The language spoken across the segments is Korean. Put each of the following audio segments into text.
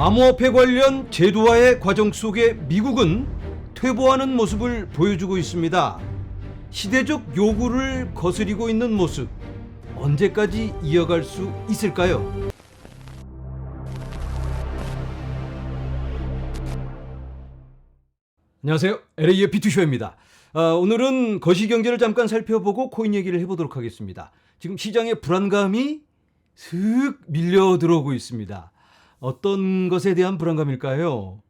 암호화폐 관련 제도화의 과정 속에 미국은 퇴보하는 모습을 보여주고 있습니다. 시대적 요구를 거스리고 있는 모습, 언제까지 이어갈 수 있을까요? 안녕하세요. LA의 비투쇼입니다. 오늘은 거시경제를 잠깐 살펴보고 코인 얘기를 해보도록 하겠습니다. 지금 시장에 불안감이 슥 밀려 들어오고 있습니다. 어떤 것에 대한 불안감일까요?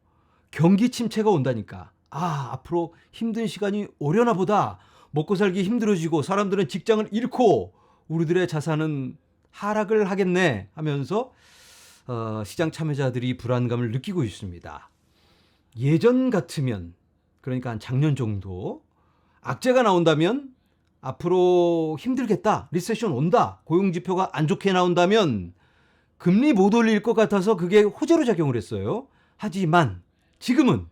경기 침체가 온다니까. 앞으로 힘든 시간이 오려나 보다. 먹고 살기 힘들어지고 사람들은 직장을 잃고 우리들의 자산은 하락을 하겠네 하면서 시장 참여자들이 불안감을 느끼고 있습니다. 예전 같으면, 그러니까 한 작년 정도, 악재가 나온다면 앞으로 힘들겠다, 리세션 온다, 고용지표가 안 좋게 나온다면 금리 못 올릴 것 같아서 그게 호재로 작용을 했어요. 하지만 지금은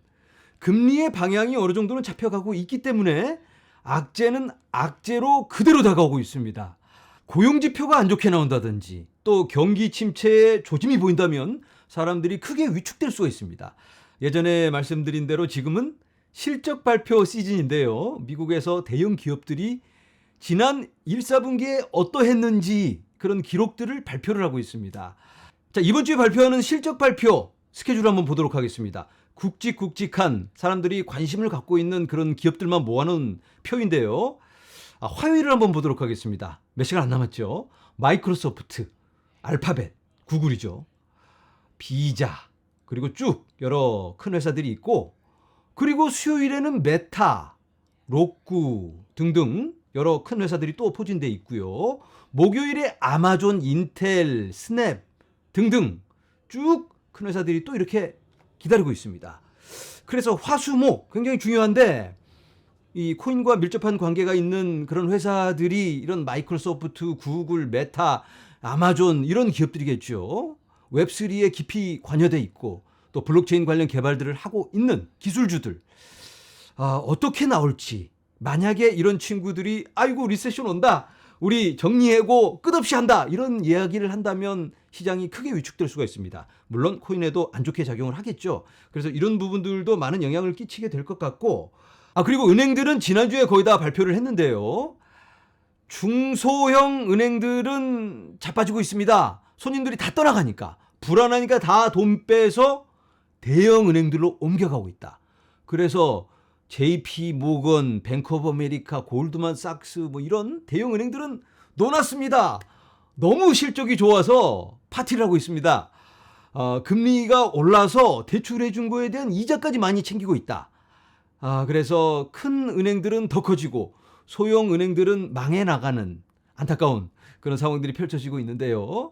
금리의 방향이 어느 정도는 잡혀가고 있기 때문에 악재는 악재로 그대로 다가오고 있습니다. 고용지표가 안 좋게 나온다든지 또 경기 침체의 조짐이 보인다면 사람들이 크게 위축될 수가 있습니다. 예전에 말씀드린 대로 지금은 실적 발표 시즌인데요. 미국에서 대형 기업들이 지난 1, 4분기에 어떠했는지 그런 기록들을 발표를 하고 있습니다. 자, 이번 주에 발표하는 실적 발표 스케줄 한번 보도록 하겠습니다. 굵직굵직한 사람들이 관심을 갖고 있는 그런 기업들만 모아놓은 표인데요. 화요일을 한번 보도록 하겠습니다. 몇 시간 안 남았죠. 마이크로소프트, 알파벳, 구글이죠. 비자, 그리고 쭉 여러 큰 회사들이 있고, 그리고 수요일에는 메타, 로쿠 등등 여러 큰 회사들이 또 포진돼 있고요. 목요일에 아마존, 인텔, 스냅 등등 쭉 큰 회사들이 또 이렇게 기다리고 있습니다. 그래서 화수목 굉장히 중요한데, 이 코인과 밀접한 관계가 있는 그런 회사들이 이런 마이크로소프트, 구글, 메타, 아마존 이런 기업들이겠죠. 웹3에 깊이 관여돼 있고 또 블록체인 관련 개발들을 하고 있는 기술주들. 어떻게 나올지, 만약에 이런 친구들이 아이고 리세션 온다, 우리 정리해고 끝없이 한다, 이런 이야기를 한다면 시장이 크게 위축될 수가 있습니다. 물론 코인에도 안 좋게 작용을 하겠죠. 그래서 이런 부분들도 많은 영향을 끼치게 될 것 같고, 그리고 은행들은 지난주에 거의 다 발표를 했는데요. 중소형 은행들은 자빠지고 있습니다. 손님들이 다 떠나가니까, 불안하니까 다 돈 빼서 대형 은행들로 옮겨가고 있다. 그래서 JP 모건, 뱅크 오브 아메리카, 골드만삭스 이런 대형 은행들은 놀았습니다. 너무 실적이 좋아서 파티를 하고 있습니다. 금리가 올라서 대출해 준 거에 대한 이자까지 많이 챙기고 있다. 그래서 큰 은행들은 더 커지고 소형 은행들은 망해 나가는 안타까운 그런 상황들이 펼쳐지고 있는데요.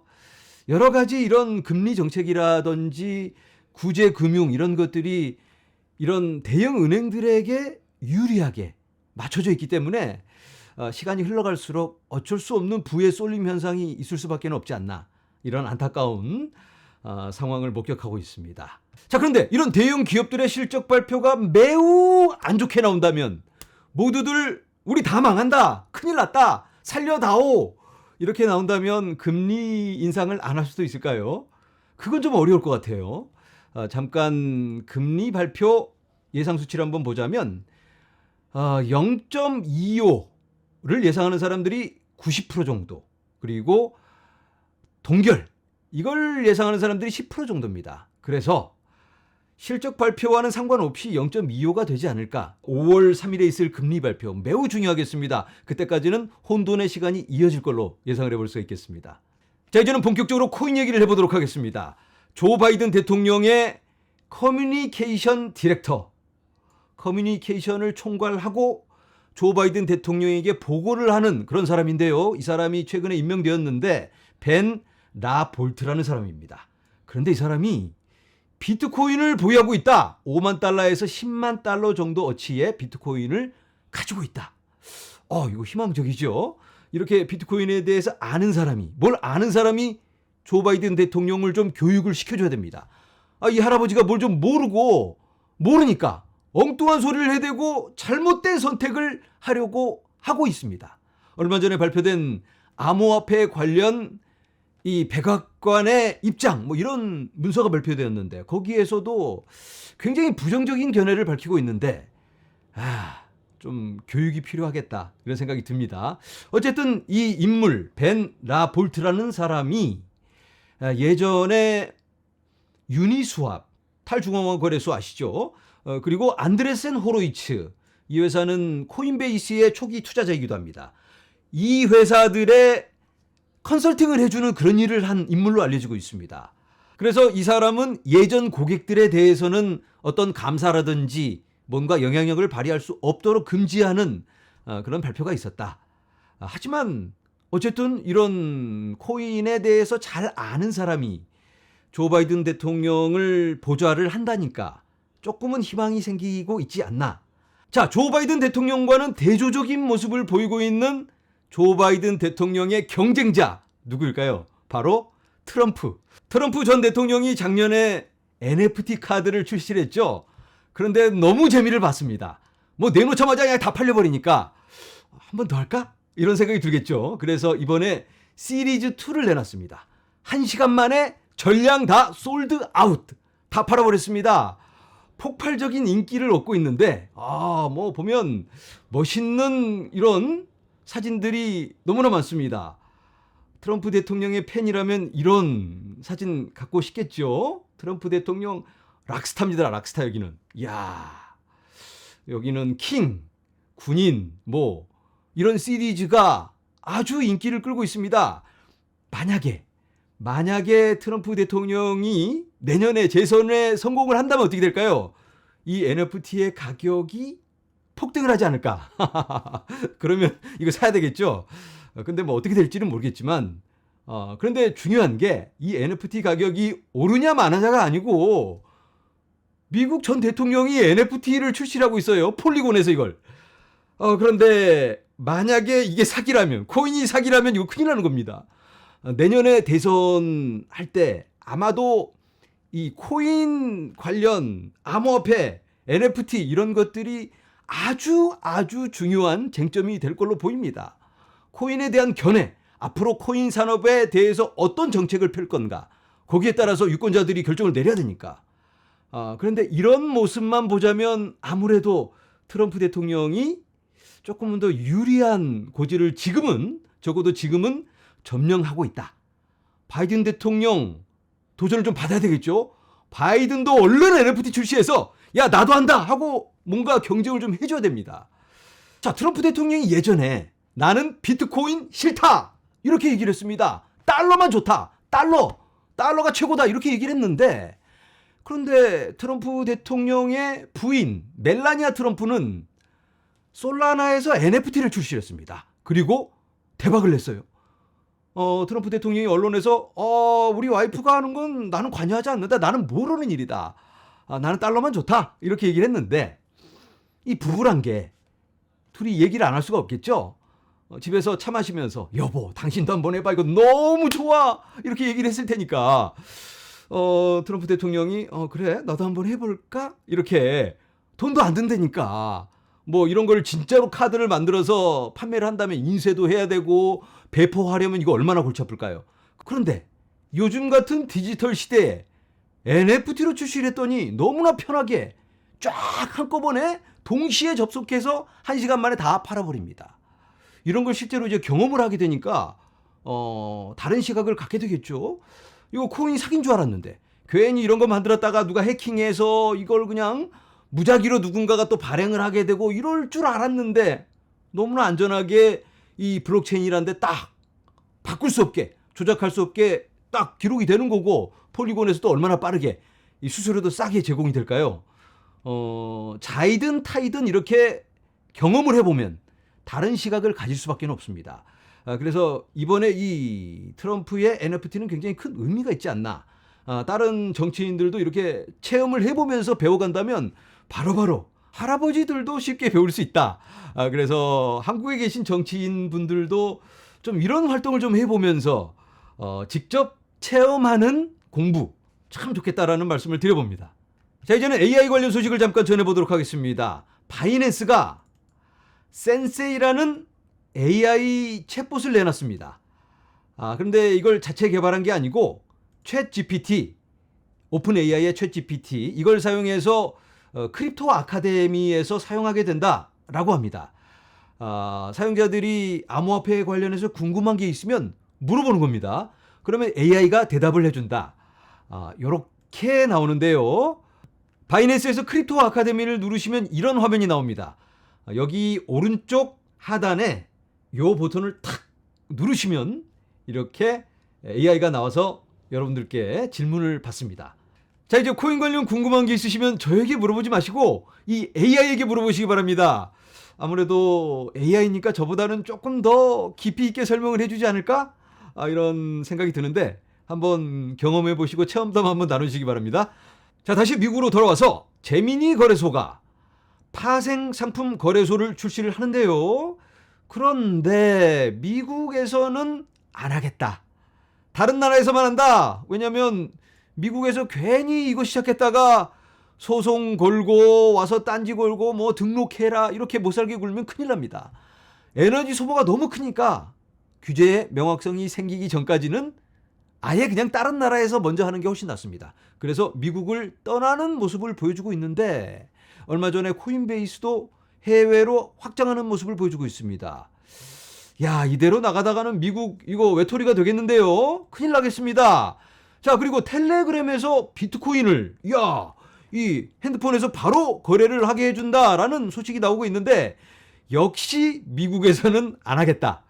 여러 가지 이런 금리 정책이라든지 구제 금융 이런 것들이 이런 대형 은행들에게 유리하게 맞춰져 있기 때문에 시간이 흘러갈수록 어쩔 수 없는 부의 쏠림 현상이 있을 수밖에 없지 않나, 이런 안타까운 상황을 목격하고 있습니다. 자, 그런데 이런 대형 기업들의 실적 발표가 매우 안 좋게 나온다면 모두들 우리 다 망한다, 큰일 났다, 살려다오, 이렇게 나온다면 금리 인상을 안 할 수도 있을까요? 그건 좀 어려울 것 같아요. 잠깐 금리 발표 예상 수치를 한번 보자면 0.25를 예상하는 사람들이 90% 정도, 그리고 동결 이걸 예상하는 사람들이 10% 정도입니다. 그래서 실적 발표와는 상관없이 0.25가 되지 않을까. 5월 3일에 있을 금리 발표 매우 중요하겠습니다. 그때까지는 혼돈의 시간이 이어질 걸로 예상을 해볼 수 있겠습니다. 자, 이제는 본격적으로 코인 얘기를 해보도록 하겠습니다. 조 바이든 대통령의 커뮤니케이션 디렉터, 커뮤니케이션을 총괄하고 조 바이든 대통령에게 보고를 하는 그런 사람인데요. 이 사람이 최근에 임명되었는데 벤 라볼트라는 사람입니다. 그런데 이 사람이 비트코인을 보유하고 있다. 5만 달러에서 10만 달러 정도 어치의 비트코인을 가지고 있다. 이거 희망적이죠. 이렇게 비트코인에 대해서 아는 사람이, 뭘 아는 사람이 조 바이든 대통령을 좀 교육을 시켜줘야 됩니다. 이 할아버지가 뭘 좀 모르니까 엉뚱한 소리를 해대고 잘못된 선택을 하려고 하고 있습니다. 얼마 전에 발표된 암호화폐 관련 이 백악관의 입장 뭐 이런 문서가 발표되었는데 거기에서도 굉장히 부정적인 견해를 밝히고 있는데 좀 교육이 필요하겠다 이런 생각이 듭니다. 어쨌든 이 인물 벤 라볼트라는 사람이 예전에 유니스왑 탈중앙화 거래소 아시죠? 그리고 안드레센 호로이츠 이 회사는 코인베이스의 초기 투자자이기도 합니다. 이 회사들의 컨설팅을 해주는 그런 일을 한 인물로 알려지고 있습니다. 그래서 이 사람은 예전 고객들에 대해서는 어떤 감사라든지 뭔가 영향력을 발휘할 수 없도록 금지하는 그런 발표가 있었다. 하지만 어쨌든 이런 코인에 대해서 잘 아는 사람이 조 바이든 대통령을 보좌를 한다니까 조금은 희망이 생기고 있지 않나. 자, 조 바이든 대통령과는 대조적인 모습을 보이고 있는 조 바이든 대통령의 경쟁자 누구일까요? 바로 트럼프. 트럼프 전 대통령이 작년에 NFT 카드를 출시를 했죠. 그런데 너무 재미를 봤습니다. 뭐 내놓자마자 그냥 다 팔려버리니까 한 번 더 할까? 이런 생각이 들겠죠. 그래서 이번에 시리즈 2를 내놨습니다. 1시간 만에 전량 다 솔드 아웃. 다 팔아버렸습니다. 폭발적인 인기를 얻고 있는데 뭐 보면 멋있는 이런 사진들이 너무나 많습니다. 트럼프 대통령의 팬이라면 이런 사진 갖고 싶겠죠. 트럼프 대통령 락스타입니다. 락스타 여기는. 이야, 여기는 킹, 군인 뭐 이런 시리즈가 아주 인기를 끌고 있습니다. 만약에 트럼프 대통령이 내년에 재선에 성공을 한다면 어떻게 될까요? 이 NFT의 가격이 폭등을 하지 않을까? 그러면 이거 사야 되겠죠? 근데 뭐 어떻게 될지는 모르겠지만 그런데 중요한 게 이 NFT 가격이 오르냐 마느냐가 아니고 미국 전 대통령이 NFT를 출시하고 있어요. 폴리곤에서 이걸. 그런데 만약에 이게 사기라면, 코인이 사기라면 이거 큰일 나는 겁니다. 내년에 대선 할 때 아마도 이 코인 관련 암호화폐, NFT 이런 것들이 아주 중요한 쟁점이 될 걸로 보입니다. 코인에 대한 견해, 앞으로 코인 산업에 대해서 어떤 정책을 펼 건가, 거기에 따라서 유권자들이 결정을 내려야 되니까. 그런데 이런 모습만 보자면 아무래도 트럼프 대통령이 조금은 더 유리한 고지를 적어도 지금은 점령하고 있다. 바이든 대통령 도전을 좀 받아야 되겠죠. 바이든도 얼른 NFT 출시해서 야 나도 한다 하고 뭔가 경쟁을 좀 해줘야 됩니다. 자, 트럼프 대통령이 예전에 나는 비트코인 싫다 이렇게 얘기를 했습니다. 달러만 좋다. 달러가 최고다 이렇게 얘기를 했는데, 그런데 트럼프 대통령의 부인 멜라니아 트럼프는 솔라나에서 NFT를 출시했습니다. 그리고 대박을 냈어요. 트럼프 대통령이 언론에서 우리 와이프가 하는 건 나는 관여하지 않는다. 나는 모르는 일이다. 나는 달러만 좋다. 이렇게 얘기를 했는데 이 부부란 게 둘이 얘기를 안 할 수가 없겠죠. 집에서 차 마시면서 여보 당신도 한번 해봐. 이거 너무 좋아. 이렇게 얘기를 했을 테니까 트럼프 대통령이 그래 나도 한번 해볼까? 이렇게 돈도 안 든다니까. 뭐 이런 걸 진짜로 카드를 만들어서 판매를 한다면 인쇄도 해야 되고 배포하려면 이거 얼마나 골치 아플까요? 그런데 요즘 같은 디지털 시대에 NFT로 출시를 했더니 너무나 편하게 쫙 한꺼번에 동시에 접속해서 1시간 만에 다 팔아버립니다. 이런 걸 실제로 이제 경험을 하게 되니까 다른 시각을 갖게 되겠죠. 이거 코인 사기인 줄 알았는데 괜히 이런 거 만들었다가 누가 해킹해서 이걸 그냥 무작위로 누군가가 또 발행을 하게 되고 이럴 줄 알았는데 너무나 안전하게 이 블록체인이라는 데 딱 바꿀 수 없게 조작할 수 없게 딱 기록이 되는 거고, 폴리곤에서도 얼마나 빠르게 이 수수료도 싸게 제공이 될까요? 자이든 타이든 이렇게 경험을 해보면 다른 시각을 가질 수밖에 없습니다. 그래서 이번에 이 트럼프의 NFT는 굉장히 큰 의미가 있지 않나. 다른 정치인들도 이렇게 체험을 해보면서 배워간다면 바로바로 할아버지들도 쉽게 배울 수 있다. 그래서 한국에 계신 정치인 분들도 좀 이런 활동을 좀 해보면서 직접 체험하는 공부 참 좋겠다라는 말씀을 드려봅니다. 자, 이제는 AI 관련 소식을 잠깐 전해보도록 하겠습니다. 바이낸스가 센세이라는 AI 챗봇을 내놨습니다. 그런데 이걸 자체 개발한 게 아니고 챗 GPT, 오픈 AI의 챗 GPT 이걸 사용해서 크립토 아카데미에서 사용하게 된다라고 합니다. 사용자들이 암호화폐에 관련해서 궁금한 게 있으면 물어보는 겁니다. 그러면 AI가 대답을 해준다. 이렇게 나오는데요. 바이낸스에서 크립토 아카데미를 누르시면 이런 화면이 나옵니다. 여기 오른쪽 하단에 이 버튼을 탁 누르시면 이렇게 AI가 나와서 여러분들께 질문을 받습니다. 자, 이제 코인 관련 궁금한 게 있으시면 저에게 물어보지 마시고 이 AI에게 물어보시기 바랍니다. 아무래도 AI니까 저보다는 조금 더 깊이 있게 설명을 해주지 않을까? 이런 생각이 드는데 한번 경험해 보시고 체험담 한번 나누시기 바랍니다. 자, 다시 미국으로 돌아와서 제미니 거래소가 파생 상품 거래소를 출시를 하는데요. 그런데 미국에서는 안 하겠다. 다른 나라에서만 한다. 왜냐면 미국에서 괜히 이거 시작했다가 소송 걸고 와서 딴지 걸고 뭐 등록해라 이렇게 못 살게 굴면 큰일 납니다. 에너지 소모가 너무 크니까 규제의 명확성이 생기기 전까지는 아예 그냥 다른 나라에서 먼저 하는 게 훨씬 낫습니다. 그래서 미국을 떠나는 모습을 보여주고 있는데 얼마 전에 코인베이스도 해외로 확장하는 모습을 보여주고 있습니다. 야, 이대로 나가다가는 미국 이거 외톨이가 되겠는데요. 큰일 나겠습니다. 자, 그리고 텔레그램에서 비트코인을 이 핸드폰에서 바로 거래를 하게 해준다라는 소식이 나오고 있는데 역시 미국에서는 안 하겠다.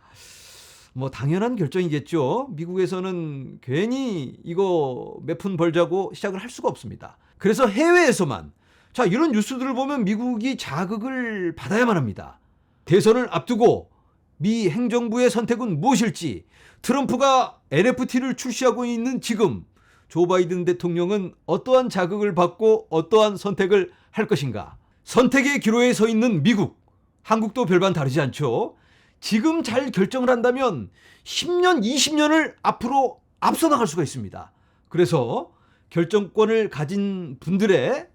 뭐 당연한 결정이겠죠. 미국에서는 괜히 이거 몇 푼 벌자고 시작을 할 수가 없습니다. 그래서 해외에서만 자, 이런 뉴스들을 보면 미국이 자극을 받아야만 합니다. 대선을 앞두고 미 행정부의 선택은 무엇일지, 트럼프가 NFT를 출시하고 있는 지금 조 바이든 대통령은 어떠한 자극을 받고 어떠한 선택을 할 것인가. 선택의 기로에 서 있는 미국, 한국도 별반 다르지 않죠. 지금 잘 결정을 한다면 10년, 20년을 앞으로 앞서 나갈 수가 있습니다. 그래서 결정권을 가진 분들의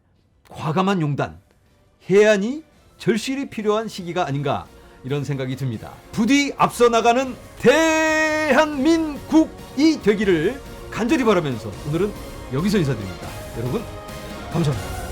과감한 용단, 해안이 절실히 필요한 시기가 아닌가 이런 생각이 듭니다. 부디 앞서 나가는 대한민국이 되기를 간절히 바라면서 오늘은 여기서 인사드립니다. 여러분 감사합니다.